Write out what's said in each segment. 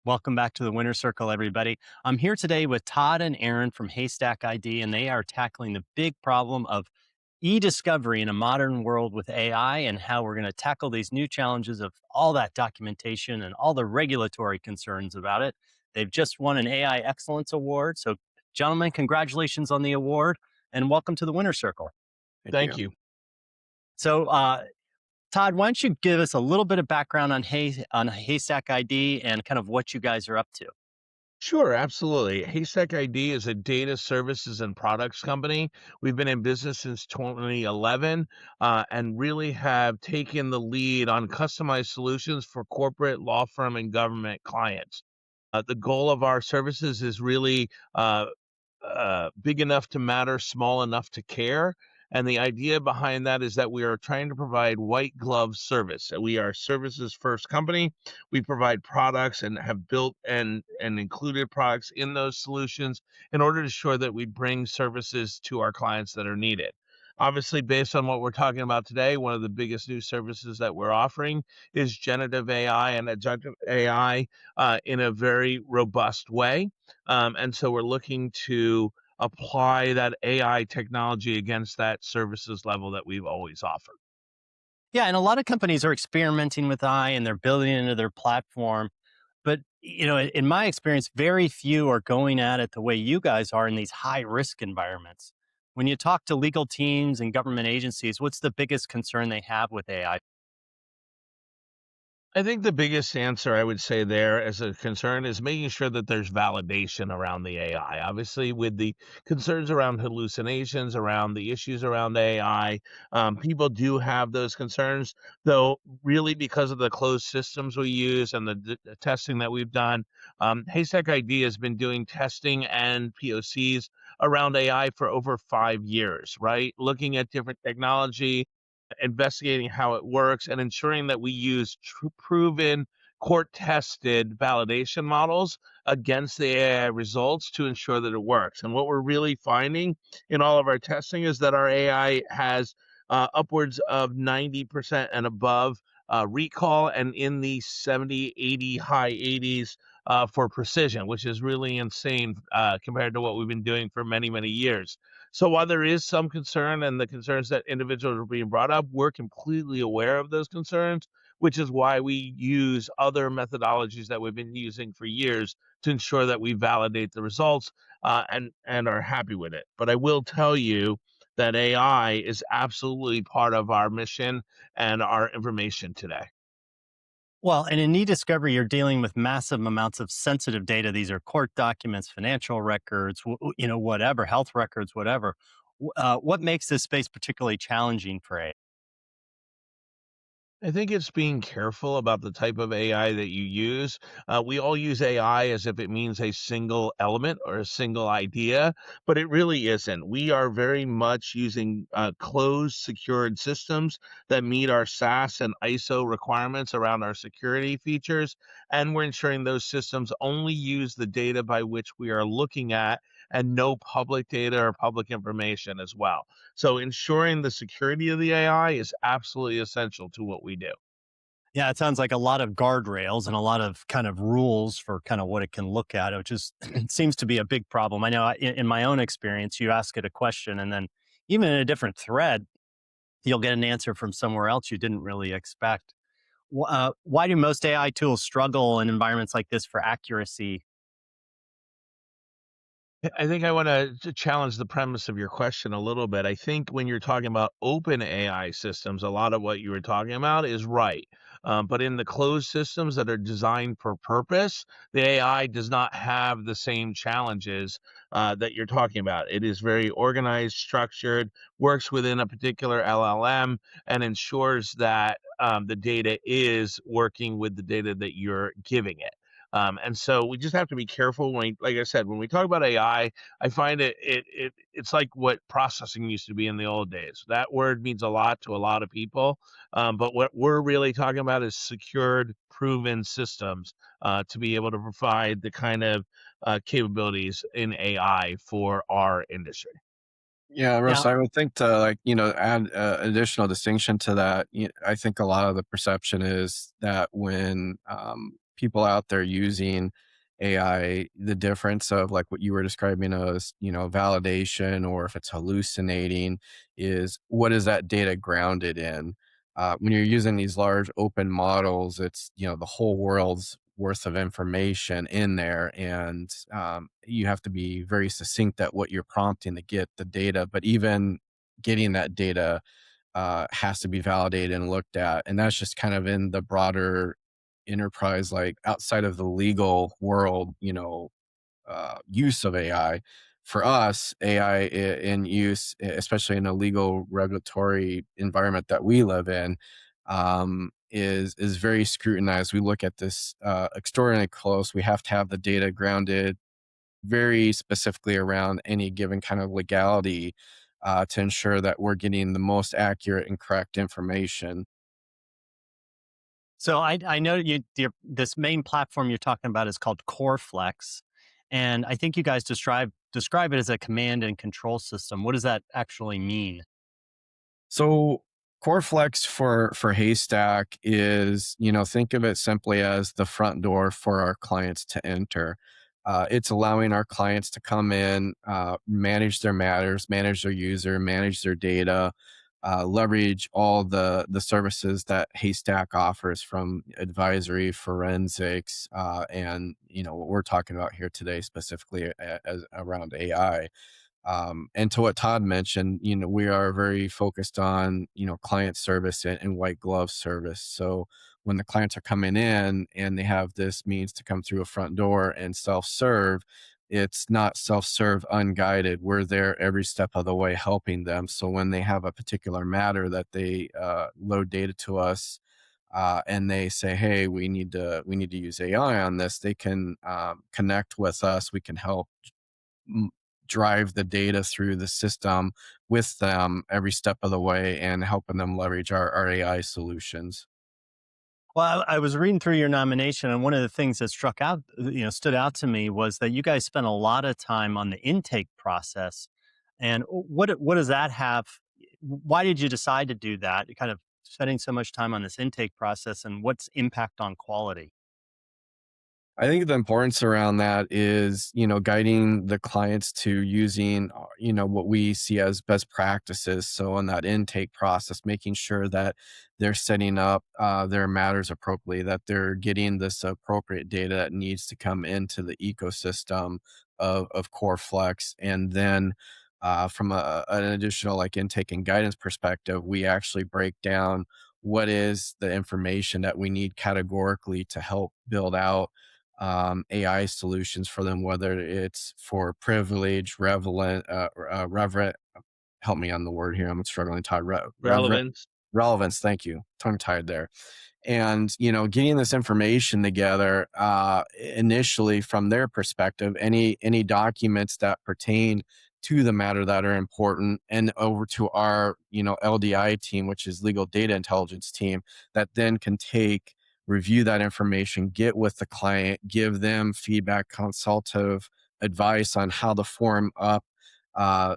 Welcome back to the Winner Circle, everybody. I'm here today with Todd and Aaron from HaystackID, and they are tackling the big problem of eDiscovery in a modern world with AI and how we're going to tackle these new challenges of all that documentation and all the regulatory concerns about it. They've just won an AI Excellence Award. So, gentlemen, congratulations on the award and welcome to the Winner Circle. Thank Thank you. you. So, Todd, why don't you give us a little bit of background on Haystack ID and kind of what you guys are up to? Sure, absolutely. Haystack ID is a data services and products company. We've been in business since 2011 and really have taken the lead on customized solutions for corporate, law firm, and government clients. The goal of our services is really big enough to matter, small enough to care. And the idea behind that is that we are trying to provide white glove service. We are a services first company. We provide products and have built and included products in those solutions in order to ensure that we bring services to our clients that are needed. Obviously, based on what we're talking about today, one of the biggest new services that we're offering is generative AI and agentic AI in a very robust way. And so we're looking to apply that AI technology against that services level that we've always offered. Yeah, and a lot of companies are experimenting with AI and they're building it into their platform. But in my experience, very few are going at it the way you guys are in these high risk environments. When you talk to legal teams and government agencies, what's the biggest concern they have with AI? I think the biggest answer I would say there as a concern is making sure that there's validation around the AI. Obviously, with the concerns around hallucinations, around the issues around AI, people do have those concerns, though, really, because of the closed systems we use and the testing that we've done. Haystack ID has been doing testing and POCs around AI for over 5 years, right? Looking at different technology, investigating how it works, and ensuring that we use proven, court tested validation models against the AI results to ensure that it works. And what we're really finding in all of our testing is that our AI has upwards of 90% and above recall, and in the 70, 80, high 80s for precision, which is really insane compared to what we've been doing for many, many years. So while there is some concern and the concerns that individuals are being brought up, we're completely aware of those concerns, which is why we use other methodologies that we've been using for years to ensure that we validate the results and are happy with it. But I will tell you that AI is absolutely part of our mission and our information today. Well, and in e-discovery, you're dealing with massive amounts of sensitive data. These are court documents, financial records, whatever, health records, whatever. What makes this space particularly challenging for AI? I think it's being careful about the type of AI that you use. We all use AI as if it means a single element or a single idea, but it really isn't. We are very much using closed, secured systems that meet our SAS and ISO requirements around our security features. And we're ensuring those systems only use the data by which we are looking at and no public data or public information as well. So ensuring the security of the AI is absolutely essential to what we do. Yeah, it sounds like a lot of guardrails and a lot of kind of rules for kind of what it can look at, which is it seems to be a big problem. I know in my own experience, you ask it a question and then even in a different thread, you'll get an answer from somewhere else you didn't really expect. Why do most AI tools struggle in environments like this for accuracy? I think I want to challenge the premise of your question a little bit. I think when you're talking about open AI systems, a lot of what you were talking about is right. But in the closed systems that are designed for purpose, the AI does not have the same challenges that you're talking about. It is very organized, structured, works within a particular LLM, and ensures that the data is working with the data that you're giving it. And so we just have to be careful when, like I said, when we talk about AI, I find it's like what processing used to be in the old days. That word means a lot to a lot of people, but what we're really talking about is secured, proven systems to be able to provide the kind of capabilities in AI for our industry. Yeah, Russ, Now, I would think to add additional distinction to that. I think a lot of the perception is that when people out there using AI, the difference of like what you were describing as, validation or if it's hallucinating is what is that data grounded in? When you're using these large open models, it's, the whole world's worth of information in there. And you have to be very succinct at what you're prompting to get the data. But even getting that data has to be validated and looked at. And that's just kind of in the broader enterprise, like outside of the legal world, use of AI. For us, AI in use, especially in a legal regulatory environment that we live in, is very scrutinized. We look at this extraordinarily close. We have to have the data grounded very specifically around any given kind of legality to ensure that we're getting the most accurate and correct information. So I know this main platform you're talking about is called CoreFlex, and I think you guys describe it as a command and control system. What does that actually mean? So CoreFlex for Haystack is, think of it simply as the front door for our clients to enter. It's allowing our clients to come in, manage their matters, manage their user, manage their data, leverage all the services that Haystack offers from advisory, forensics, and what we're talking about here today specifically as around AI. And to what Todd mentioned, we are very focused on, client service and white glove service. So when the clients are coming in and they have this means to come through a front door and self-serve, it's not self-serve unguided. We're there every step of the way helping them. So when they have a particular matter that they load data to us, and they say, "Hey, we need to use AI on this," they can connect with us. We can help m- drive the data through the system with them every step of the way and helping them leverage our AI solutions. Well, I was reading through your nomination, and one of the things that stood out to me was that you guys spent a lot of time on the intake process. And what does that have? Why did you decide to do that? You're kind of spending so much time on this intake process, and what's impact on quality? I think the importance around that is, guiding the clients to using, what we see as best practices. So in that intake process, making sure that they're setting up their matters appropriately, that they're getting this appropriate data that needs to come into the ecosystem of CoreFlex. And then from an additional like intake and guidance perspective, we actually break down what is the information that we need categorically to help build out AI solutions for them, whether it's for privilege, reverent, help me on the word here. I'm struggling, Todd. Reverent Relevance. relevance. Thank you. Tongue tied there. And, getting this information together, initially from their perspective, any documents that pertain to the matter that are important and over to our, LDI team, which is legal data intelligence team, that then can review that information, get with the client, give them feedback, consultative advice on how to form up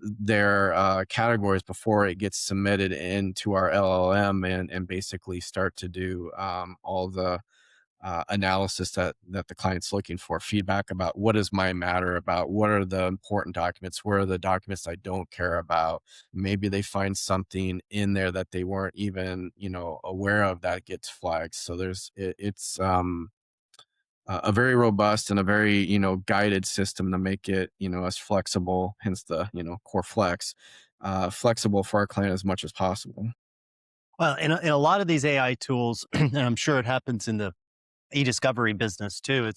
their categories before it gets submitted into our LLM and basically start to do all the analysis that the client's looking for, feedback about what is my matter about, what are the important documents, where are the documents I don't care about. Maybe they find something in there that they weren't even aware of that gets flagged. So it's a very robust and a very guided system to make it as flexible, hence the core flex, flexible for our client as much as possible. Well, in a lot of these AI tools, and I'm sure it happens in the eDiscovery business too.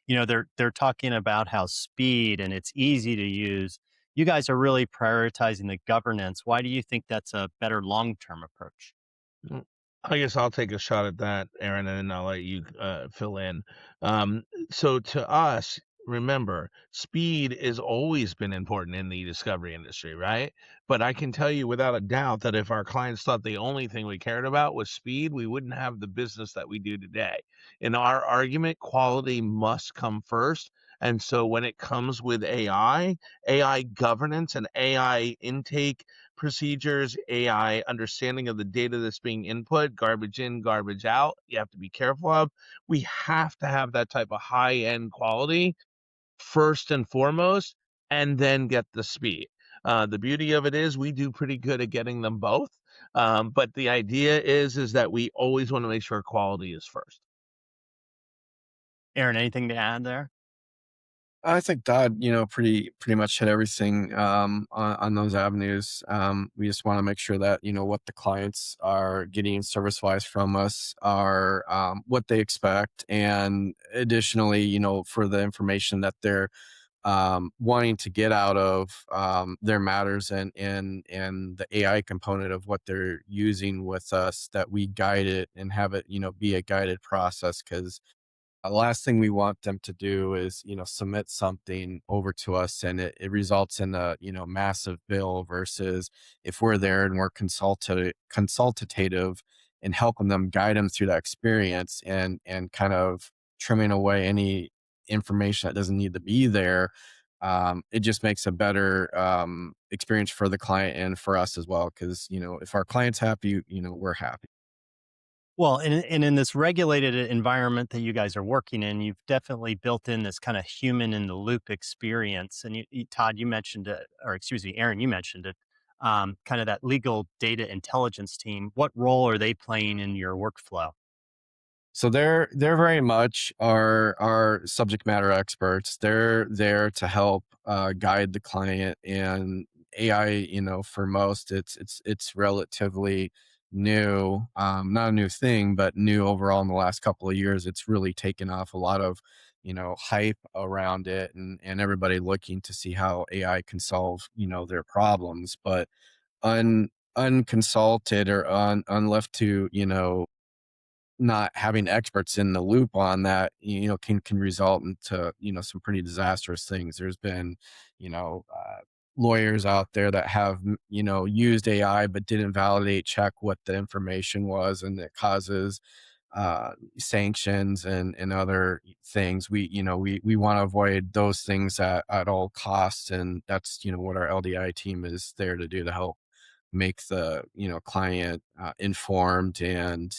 They're talking about how speed and it's easy to use. You guys are really prioritizing the governance. Why do you think that's a better long-term approach? Mm, I guess I'll take a shot at that, Aaron, and then I'll let you fill in. Um, so, to us, remember, speed has always been important in the discovery industry, right? But I can tell you without a doubt that if our clients thought the only thing we cared about was speed, we wouldn't have the business that we do today. In our argument, quality must come first. And so when it comes with AI governance and AI intake procedures, AI understanding of the data that's being input, garbage in, garbage out, you have to be careful of. We have to have that type of high-end quality first and foremost, and then get the speed. The beauty of it is we do pretty good at getting them both. But the idea is that we always want to make sure quality is first. Aaron, anything to add there? I think Dodd, pretty much hit everything on those avenues. We just want to make sure that what the clients are getting service wise from us are what they expect, and additionally, for the information that they're wanting to get out of their matters, and the AI component of what they're using with us, that we guide it and have it be a guided process. Because the last thing we want them to do is submit something over to us and it results in a massive bill, versus if we're there and we're consultative and helping them, guide them through that experience, and kind of trimming away any information that doesn't need to be there. It just makes a better experience for the client and for us as well, because if our client's happy, we're happy. Well, and in this regulated environment that you guys are working in, you've definitely built in this kind of human in the loop experience. And Todd, you mentioned it, or excuse me, Aaron, you mentioned it. Kind of that legal data intelligence team. What role are they playing in your workflow? So they're very much our subject matter experts. They're there to help guide the client. And AI, for most, it's relatively new, not a new thing, but new overall in the last couple of years. It's really taken off, a lot of hype around it, and everybody looking to see how AI can solve their problems. But un unconsulted, or unleft to not having experts in the loop on that, can result into some pretty disastrous things. There's been lawyers out there that have used AI but didn't validate check what the information was, and it causes sanctions and other things. We want to avoid those things at all costs, and that's what our LDI team is there to do, to help make the client informed and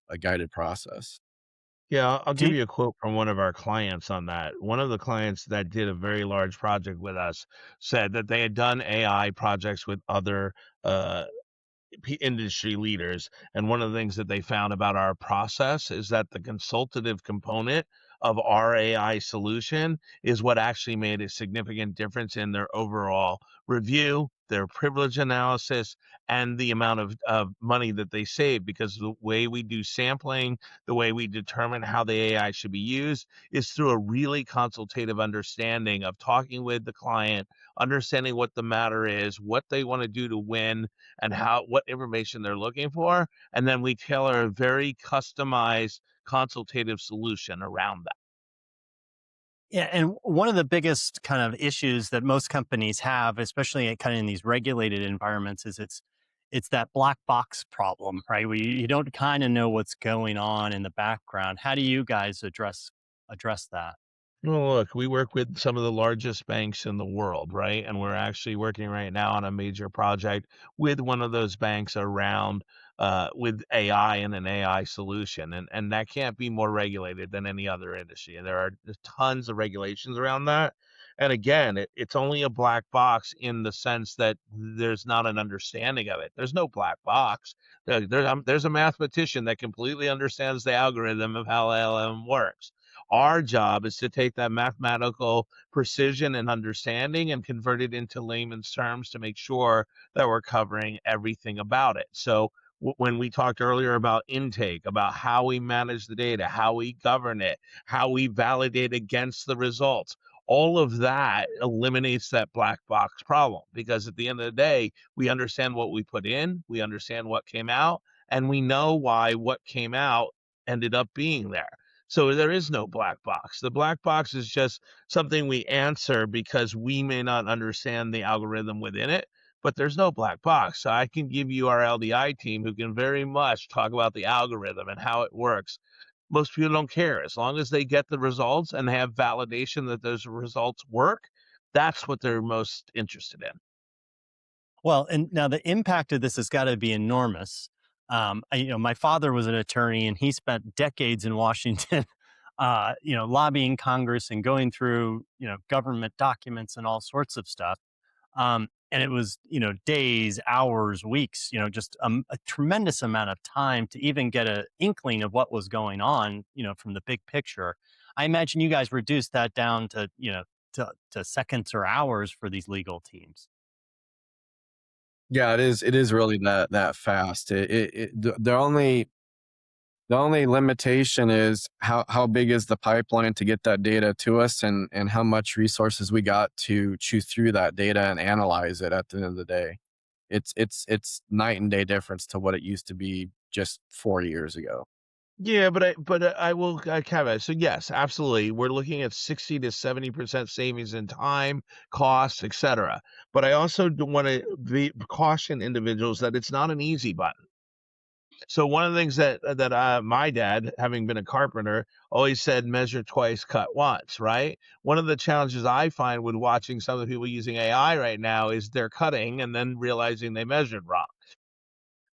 a guided process. Yeah, I'll Do give you, you a quote from one of our clients on that. One of the clients that did a very large project with us said that they had done AI projects with other uh, industry leaders. And one of the things that they found about our process is that the consultative component of our AI solution is what actually made a significant difference in their overall review, their privilege analysis, and the amount of money that they save. Because the way we do sampling, the way we determine how the AI should be used, is through a really consultative understanding of talking with the client, understanding what the matter is, what they want to do to win, and what information they're looking for, and then we tailor a very customized consultative solution around that. Yeah, and one of the biggest kind of issues that most companies have, especially kind of in these regulated environments, is it's that black box problem, right? Where you don't kind of know what's going on in the background. How do you guys address that? Well, look, we work with some of the largest banks in the world, right? And we're actually working right now on a major project with one of those banks around with AI and an AI solution. And that can't be more regulated than any other industry. And there are tons of regulations around that. And again, it's only a black box in the sense that there's not an understanding of it. There's no black box. There's a mathematician that completely understands the algorithm of how LLM works. Our job is to take that mathematical precision and understanding and convert it into layman's terms to make sure that we're covering everything about it. So when we talked earlier about intake, about how we manage the data, how we govern it, how we validate against the results, all of that eliminates that black box problem, because at the end of the day, we understand what we put in, we understand what came out, and we know why what came out ended up being there. So there is no black box. The black box is just something we answer because we may not understand the algorithm within it, but there's no black box. So I can give you our LDI team who can very much talk about the algorithm and how it works. Most people don't care. As long as they get the results and have validation that those results work, that's what they're most interested in. Well, and now the impact of this has got to be enormous. My father was an attorney, and he spent decades in Washington, lobbying Congress and going through, government documents and all sorts of stuff. And it was, days, hours, weeks, just a tremendous amount of time to even get an inkling of what was going on, from the big picture. I imagine you guys reduced that down to, to seconds or hours for these legal teams. Yeah, it is really that fast. The only limitation is how big is the pipeline to get that data to us, and how much resources we got to chew through that data and analyze it at the end of the day. It's night and day difference to what it used to be just 4 years ago. Yeah, but I will caveat. So yes, absolutely, we're looking at 60 to 70% savings in time, costs, etc. But I also want to be caution individuals that it's not an easy button. So one of the things that my dad, having been a carpenter, always said, measure twice, cut once. Right. One of the challenges I find with watching some of the people using AI right now is they're cutting and then realizing they measured wrong.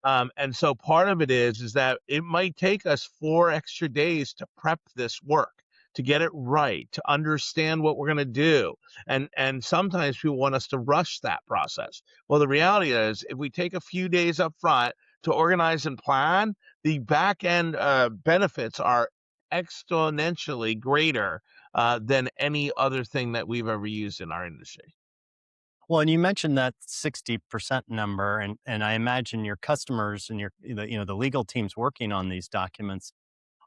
And so part of it is that it might take us 4 extra days to prep this work, to get it right, to understand what we're gonna do, and sometimes people want us to rush that process. Well, the reality is, if we take a few days up front to organize and plan, the back end, benefits are exponentially greater, than any other thing that we've ever used in our industry. Well, and you mentioned that 60% number, and I imagine your customers and the legal teams working on these documents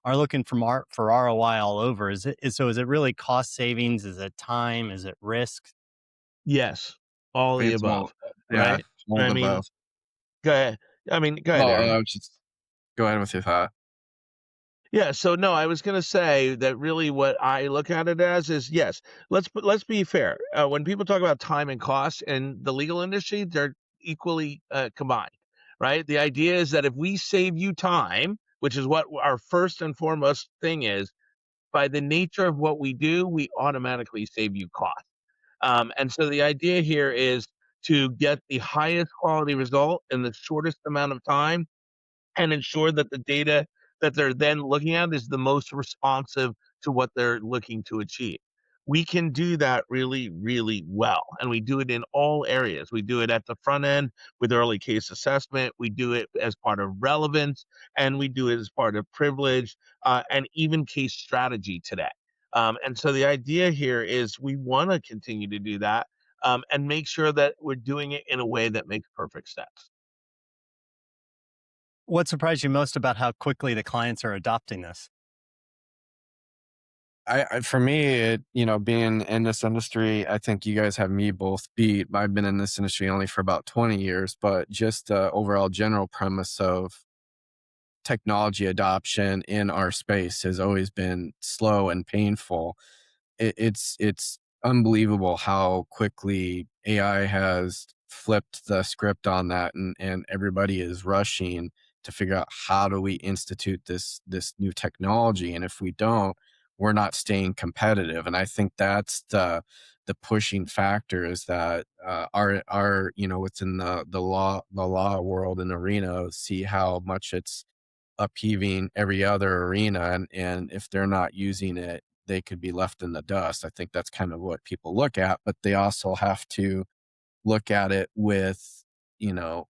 are looking for ROI all over. Is it really cost savings? Is it time? Is it risk? Yes, all the It's all above, Yeah, right? all I the mean, above. go ahead. Go ahead, Well, Aaron. just go ahead with your thought. Yeah, so no, I was gonna say that really what I look at it as is, yes, let's be fair. When people talk about time and cost in the legal industry, they're equally combined, right? The idea is that if we save you time, which is what our first and foremost thing is, by the nature of what we do, we automatically save you cost. And so the idea here is to get the highest quality result in the shortest amount of time and ensure that the data that they're then looking at is the most responsive to what they're looking to achieve. We can do that really, really well. And we do it in all areas. We do it at the front end with early case assessment. We do it as part of relevance, and we do it as part of privilege, and even case strategy today. And so the idea here is we want to continue to do that, and make sure that we're doing it in a way that makes perfect sense. What surprised you most about how quickly the clients are adopting this? For me, being in this industry, I think you guys have me both beat. I've been in this industry only for about 20 years, but just the overall general premise of technology adoption in our space has always been slow and painful. It's unbelievable how quickly AI has flipped the script on that, and everybody is rushing to figure out how do we institute this new technology, and if we don't, we're not staying competitive. And I think that's the pushing factor is that our within the law world and arena, see how much it's upheaving every other arena, and if they're not using it, they could be left in the dust. I think that's kind of what people look at, but they also have to look at it with, you know,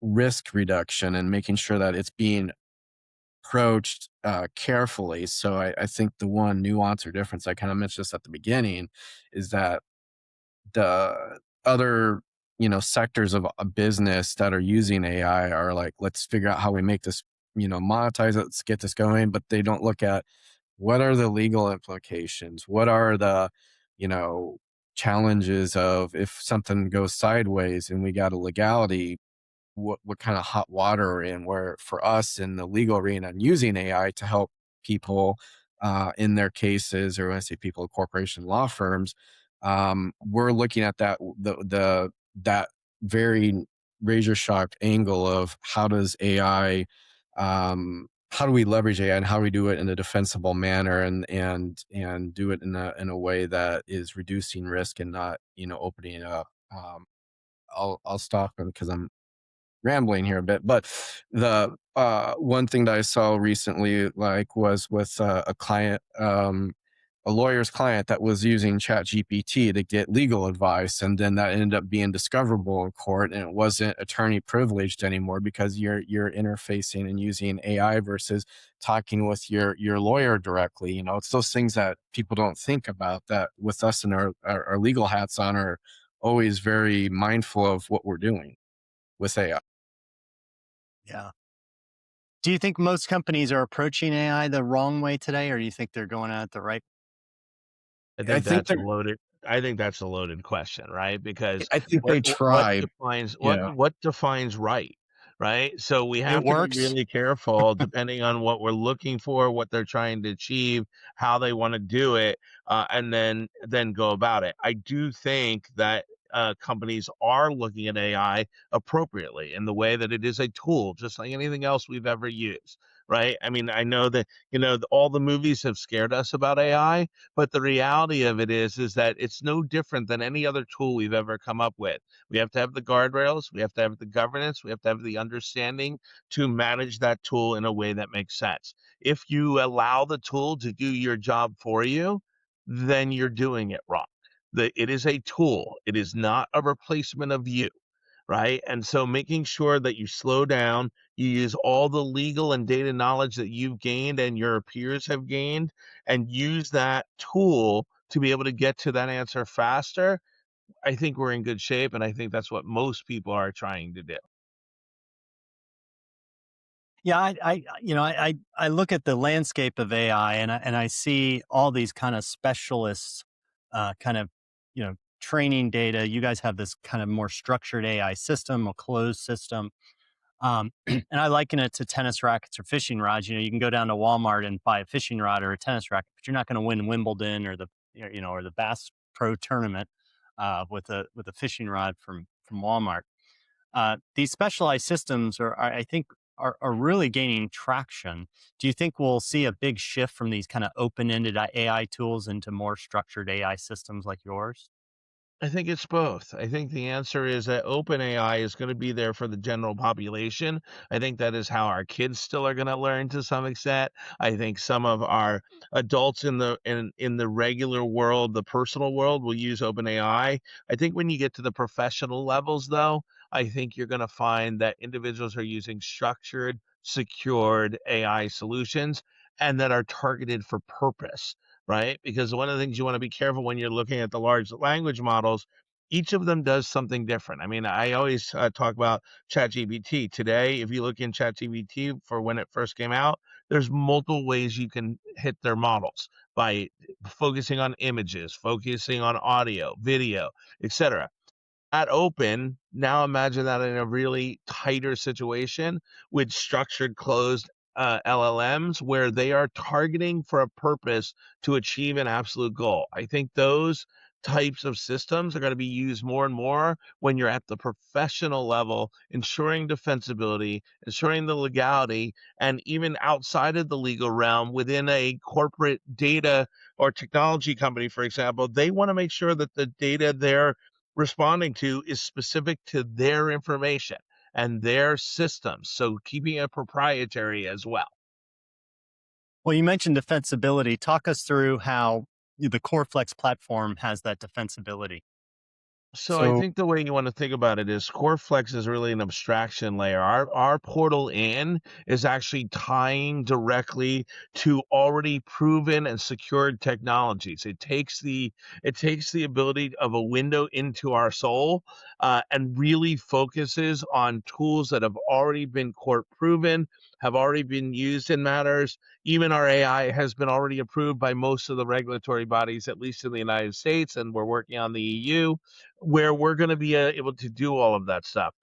risk reduction and making sure that it's being approached carefully. So I think the one nuance or difference, I kind of mentioned this at the beginning, is that the other sectors of a business that are using AI are like, let's figure out how we make this monetize it, let's get this going, but they don't look at what are the legal implications, what are the you know challenges of if something goes sideways and we got a legality, what kind of hot water we're in. Where for us in the legal arena and using AI to help people in their cases, or when I say people, corporation law firms, we're looking at that very razor sharp angle of how do we leverage AI and how do we do it in a defensible manner, and do it in a way that is reducing risk and not opening up I'll stop him because I'm rambling here a bit. But the one thing that I saw recently, like, was with a client, a lawyer's client that was using ChatGPT to get legal advice, and then that ended up being discoverable in court, and it wasn't attorney privileged anymore because you're interfacing and using AI versus talking with your lawyer directly. You know, it's those things that people don't think about, that with us and our legal hats on are always very mindful of what we're doing with AI. Yeah. Do you think most companies are approaching AI the wrong way today, or do you think they're going at it the right? I I think think that's a they loaded I think that's a loaded question, right? Because I think what they what try. defines Yeah. what defines right, right? So we It have to be works. really careful depending on what we're looking for, what they're trying to achieve, how they want to do it, and then go about it. I do think that companies are looking at AI appropriately in the way that it is a tool, just like anything else we've ever used, right? I mean, I know that all the movies have scared us about AI, but the reality of it is that it's no different than any other tool we've ever come up with. We have to have the guardrails, we have to have the governance, we have to have the understanding to manage that tool in a way that makes sense. If you allow the tool to do your job for you, then you're doing it wrong. It is a tool, it is not a replacement of you, right? And so making sure that you slow down, you use all the legal and data knowledge that you've gained and your peers have gained, and use that tool to be able to get to that answer faster. I think we're in good shape, and I think that's what most people are trying to do. Yeah, I look at the landscape of AI, and I see all these kind of specialists, kind of, training data. You guys have this kind of more structured AI system, a closed system. And I liken it to tennis rackets or fishing rods. You can go down to Walmart and buy a fishing rod or a tennis racket, but you're not going to win Wimbledon or the Bass Pro Tournament with a fishing rod from Walmart. These specialized systems I think, are really gaining traction. Do you think we'll see a big shift from these kind of open-ended AI tools into more structured AI systems like yours? I think it's both. I think the answer is that OpenAI is going to be there for the general population. I think that is how our kids still are going to learn to some extent. I think some of our adults in the regular world, the personal world, will use OpenAI. I think when you get to the professional levels, though, I think you're going to find that individuals are using structured, secured AI solutions and that are targeted for purpose, right? Because one of the things you want to be careful when you're looking at the large language models, each of them does something different. I mean, I always talk about ChatGPT. Today, if you look in ChatGPT for when it first came out, there's multiple ways you can hit their models by focusing on images, focusing on audio, video, etc. At open, now imagine that in a really tighter situation with structured closed LLMs where they are targeting for a purpose to achieve an absolute goal. I think those types of systems are going to be used more and more when you're at the professional level, ensuring defensibility, ensuring the legality, and even outside of the legal realm within a corporate data or technology company, for example, they want to make sure that the data they're responding to is specific to their information and their systems. So keeping it proprietary as well. Well, you mentioned defensibility. Talk us through how the CoreFlex platform has that defensibility. So I So think the way you want to think about it is CoreFlex is really an abstraction layer. Our portal in is actually tying directly to already proven and secured technologies. It takes the ability of a window into our soul, and really focuses on tools that have already been court proven, have already been used in matters. Even our AI has been already approved by most of the regulatory bodies, at least in the United States, and we're working on the EU where we're going to be able to do all of that stuff.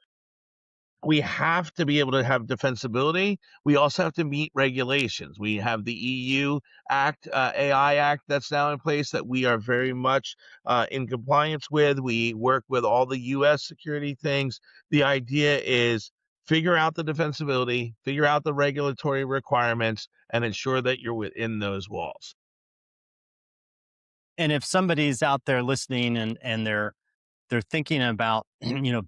We have to be able to have defensibility. We also have to meet regulations. We have the EU Act, AI Act that's now in place that we are very much in compliance with. We work with all the US security things. The idea is figure out the defensibility, figure out the regulatory requirements, and ensure that you're within those walls. And if somebody's out there listening and they're they're thinking about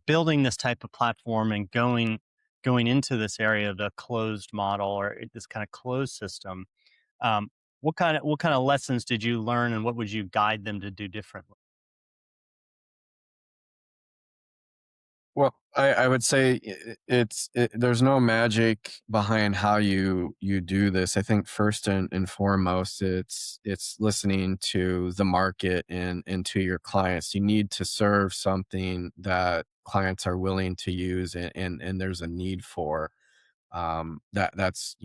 building this type of platform and going into this area of the closed model or this kind of closed system. um, what kind of lessons did you learn, and what would you guide them to do differently? Well, I would say there's no magic behind how you do this. I think first and foremost, it's listening to the market and to your clients. You need to serve something that clients are willing to use and there's a need for. That's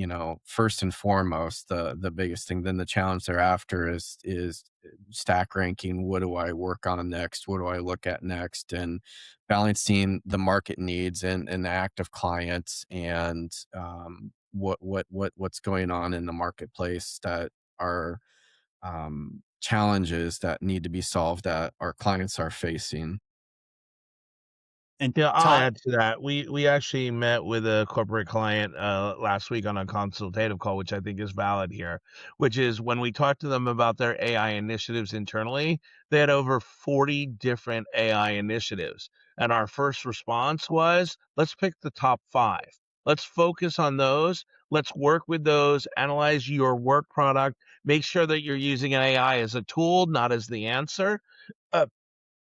first and foremost the biggest thing. Then the challenge thereafter is stack ranking. What do I work on next? What do I look at next? And balancing the market needs and the active clients and what's going on in the marketplace that are challenges that need to be solved that our clients are facing. And Yeah, I'll Todd, add to that. We actually met with a corporate client last week on a consultative call, which I think is valid here, which is when we talked to them about their AI initiatives internally, they had over 40 different AI initiatives. And our first response was, let's pick the top 5. Let's focus on those. Let's work with those, analyze your work product, make sure that you're using an AI as a tool, not as the answer. Uh,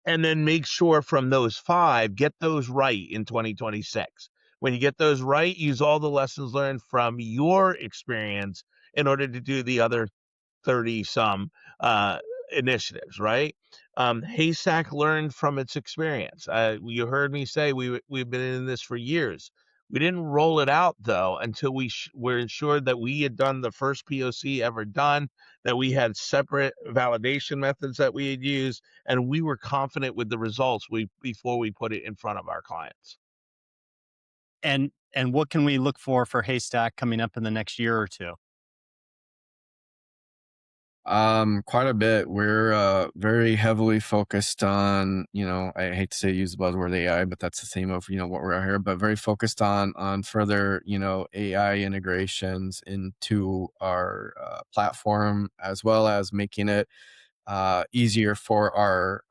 and then make sure from those 5, get those right in 2026. When you get those right, use all the lessons learned from your experience in order to do the other 30 some initiatives, right? Haystack learned from its experience. You heard me say we've been in this for years. We didn't roll it out though until were ensured that we had done the first POC ever done, that we had separate validation methods that we had used, and we were confident with the results before we put it in front of our clients. and what can we look for Haystack coming up in the next year or two? Quite a bit. We're very heavily focused on, I hate to say use the buzzword AI, but that's the theme of, what we're out here, but very focused on further, AI integrations into our platform, as well as making it easier for our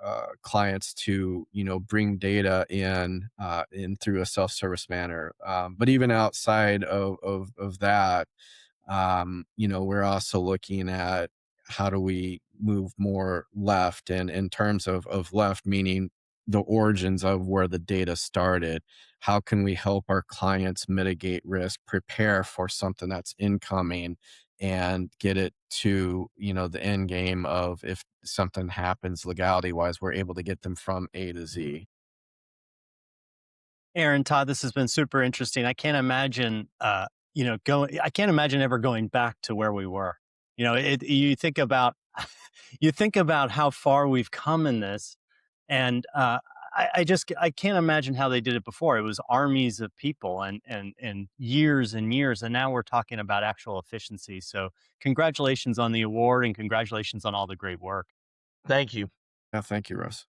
clients to, bring data in through a self-service manner. But even outside of that, we're also looking at how do we move more left, and in terms of left, meaning the origins of where the data started. How can we help our clients mitigate risk, prepare for something that's incoming, and get it to the end game of if something happens legality wise, we're able to get them from A to Z. Aaron, Todd, this has been super interesting. I can't imagine, going. I can't imagine ever going back to where we were. You think about, you think about how far we've come in this, and I can't imagine how they did it before. It was armies of people and years, and now we're talking about actual efficiency. So, congratulations on the award, and congratulations on all the great work. Thank you. Yeah, thank you, Russ.